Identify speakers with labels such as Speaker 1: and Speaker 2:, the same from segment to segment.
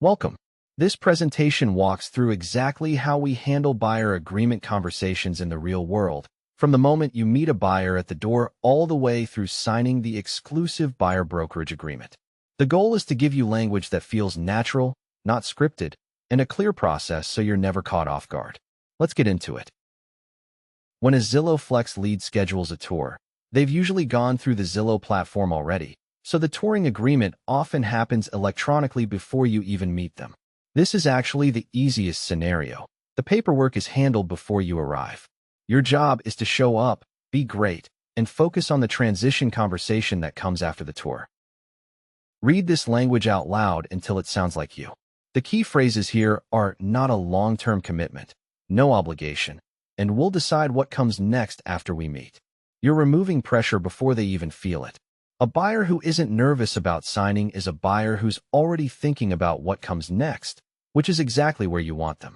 Speaker 1: Welcome. This presentation walks through exactly how we handle buyer agreement conversations in the real world, from the moment you meet a buyer at the door all the way through signing the exclusive buyer brokerage agreement. The goal is to give you language that feels natural, not scripted, and a clear process so you're never caught off guard. Let's get into it. When a Zillow Flex lead schedules a tour, they've usually gone through the Zillow platform already, so the touring agreement often happens electronically before you even meet them. This is actually the easiest scenario. The paperwork is handled before you arrive. Your job is to show up, be great, and focus on the transition conversation that comes after the tour. Read this language out loud until it sounds like you. The key phrases here are not a long-term commitment, no obligation, and we'll decide what comes next after we meet. You're removing pressure before they even feel it. A buyer who isn't nervous about signing is a buyer who's already thinking about what comes next, which is exactly where you want them.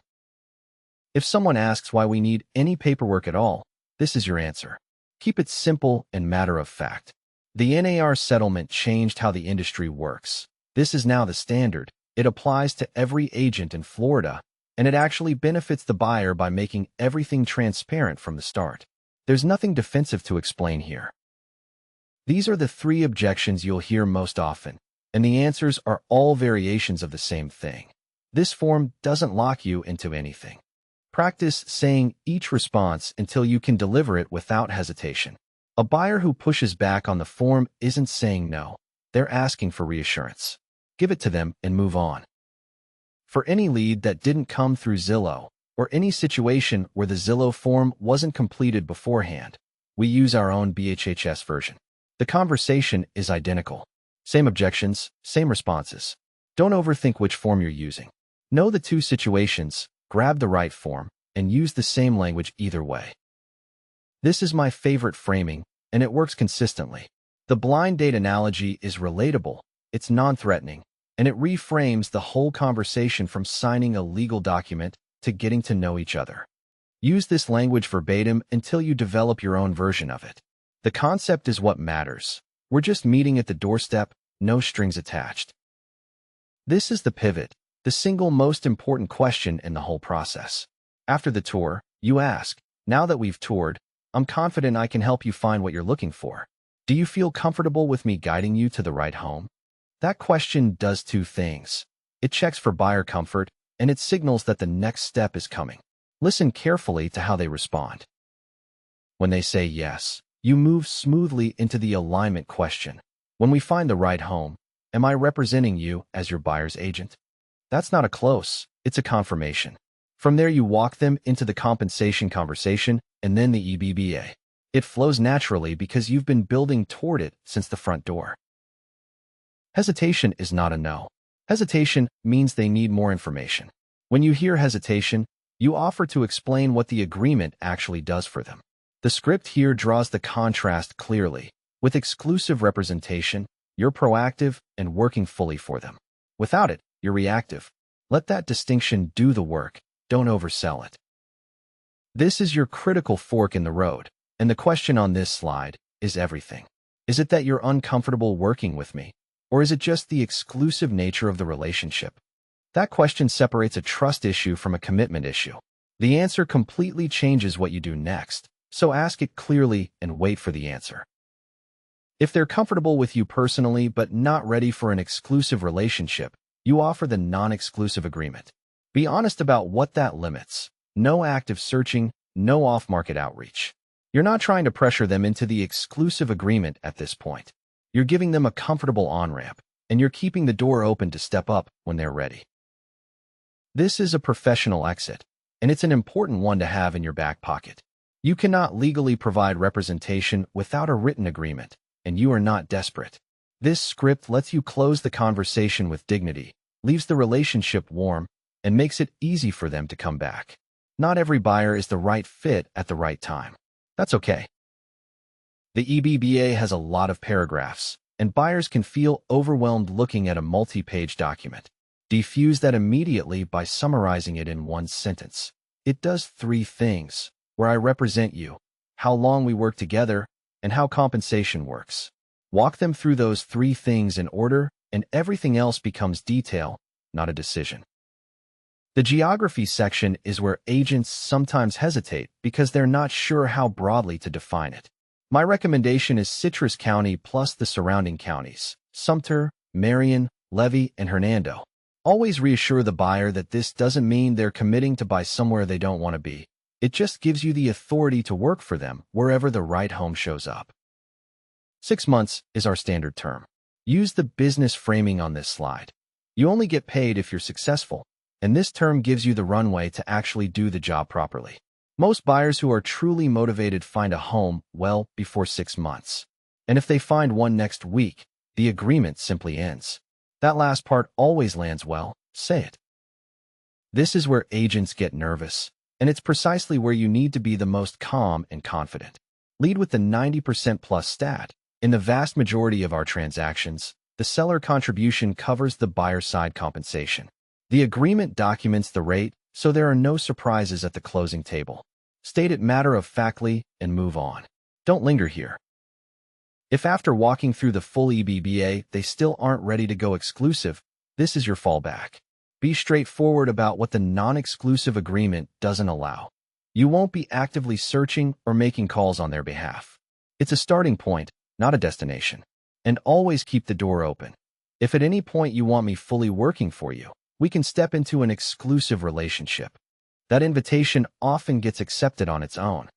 Speaker 1: If someone asks why we need any paperwork at all, this is your answer. Keep it simple and matter of fact. The NAR settlement changed how the industry works. This is now the standard. It applies to every agent in Florida, and it actually benefits the buyer by making everything transparent from the start. There's nothing defensive to explain here. These are the 3 objections you'll hear most often, and the answers are all variations of the same thing. This form doesn't lock you into anything. Practice saying each response until you can deliver it without hesitation. A buyer who pushes back on the form isn't saying no. They're asking for reassurance. Give it to them and move on. For any lead that didn't come through Zillow, or any situation where the Zillow form wasn't completed beforehand, we use our own BHHS version. The conversation is identical. Same objections, same responses. Don't overthink which form you're using. Know the 2 situations, grab the right form, and use the same language either way. This is my favorite framing, and it works consistently. The blind date analogy is relatable, it's non-threatening, and it reframes the whole conversation from signing a legal document to getting to know each other. Use this language verbatim until you develop your own version of it. The concept is what matters. We're just meeting at the doorstep, no strings attached. This is the pivot, the single most important question in the whole process. After the tour, you ask, now that we've toured, I'm confident I can help you find what you're looking for. Do you feel comfortable with me guiding you to the right home? That question does 2 things. It checks for buyer comfort, and it signals that the next step is coming. Listen carefully to how they respond. When they say yes, you move smoothly into the alignment question. When we find the right home, am I representing you as your buyer's agent? That's not a close, it's a confirmation. From there you walk them into the compensation conversation and then the EBBA. It flows naturally because you've been building toward it since the front door. Hesitation is not a no. Hesitation means they need more information. When you hear hesitation, you offer to explain what the agreement actually does for them. The script here draws the contrast clearly. With exclusive representation, you're proactive and working fully for them. Without it, you're reactive. Let that distinction do the work. Don't oversell it. This is your critical fork in the road, and the question on this slide is everything. Is it that you're uncomfortable working with me, or is it just the exclusive nature of the relationship? That question separates a trust issue from a commitment issue. The answer completely changes what you do next. So ask it clearly and wait for the answer. If they're comfortable with you personally but not ready for an exclusive relationship, you offer the non-exclusive agreement. Be honest about what that limits. No active searching, no off-market outreach. You're not trying to pressure them into the exclusive agreement at this point. You're giving them a comfortable on-ramp, and you're keeping the door open to step up when they're ready. This is a professional exit, and it's an important one to have in your back pocket. You cannot legally provide representation without a written agreement, and you are not desperate. This script lets you close the conversation with dignity, leaves the relationship warm, and makes it easy for them to come back. Not every buyer is the right fit at the right time. That's okay. The EBBA has a lot of paragraphs, and buyers can feel overwhelmed looking at a multi-page document. Defuse that immediately by summarizing it in 1 sentence. It does 3 things: where I represent you, how long we work together, and how compensation works. Walk them through those 3 things in order, and everything else becomes detail, not a decision. The geography section is where agents sometimes hesitate because they're not sure how broadly to define it. My recommendation is Citrus County plus the surrounding counties, Sumter, Marion, Levy, and Hernando. Always reassure the buyer that this doesn't mean they're committing to buy somewhere they don't want to be. It just gives you the authority to work for them wherever the right home shows up. 6 months is our standard term. Use the business framing on this slide. You only get paid if you're successful, and this term gives you the runway to actually do the job properly. Most buyers who are truly motivated find a home well before 6 months. And if they find one next week, the agreement simply ends. That last part always lands well, say it. This is where agents get nervous, and it's precisely where you need to be the most calm and confident. Lead with the 90% plus stat. In the vast majority of our transactions, the seller contribution covers the buyer side compensation. The agreement documents the rate, so there are no surprises at the closing table. State it matter-of-factly and move on. Don't linger here. If after walking through the full EBBA they still aren't ready to go exclusive, this is your fallback. Be straightforward about what the non-exclusive agreement doesn't allow. You won't be actively searching or making calls on their behalf. It's a starting point, not a destination. And always keep the door open. If at any point you want me fully working for you, we can step into an exclusive relationship. That invitation often gets accepted on its own.